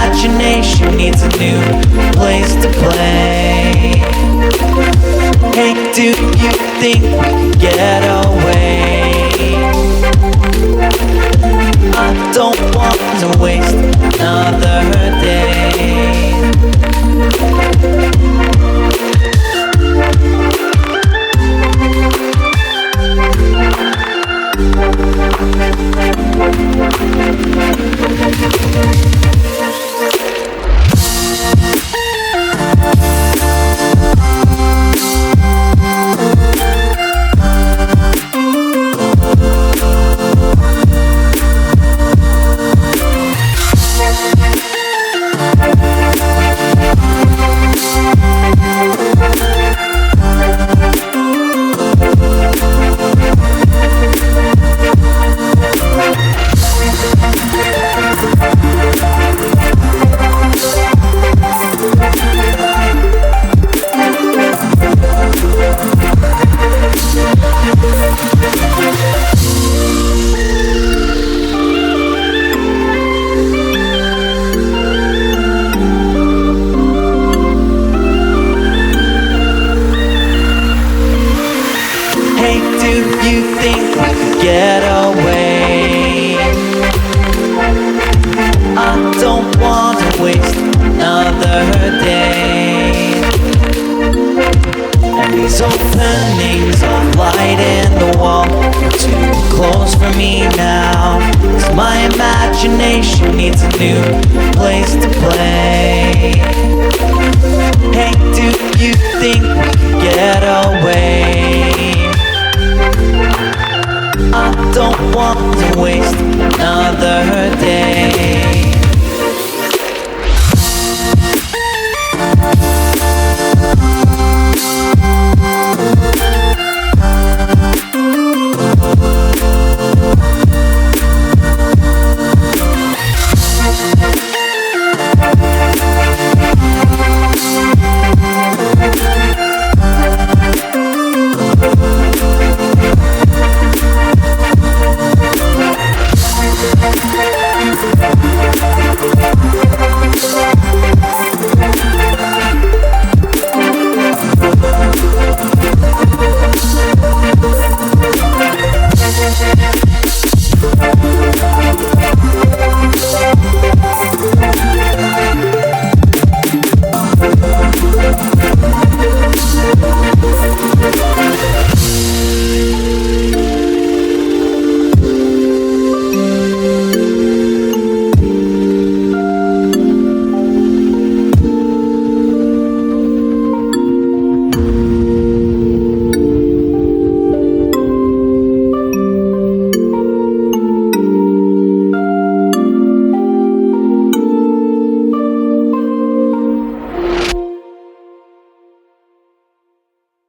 imagination needs a new place to play. Hey, do you think we can get away? I don't want to waste another day. Get away. I don't want to waste another day. And these openings of light in the wall are too close for me now. 'Cause my imagination needs a new place to play. Hey, do you think we can get away? I don't want to waste another day.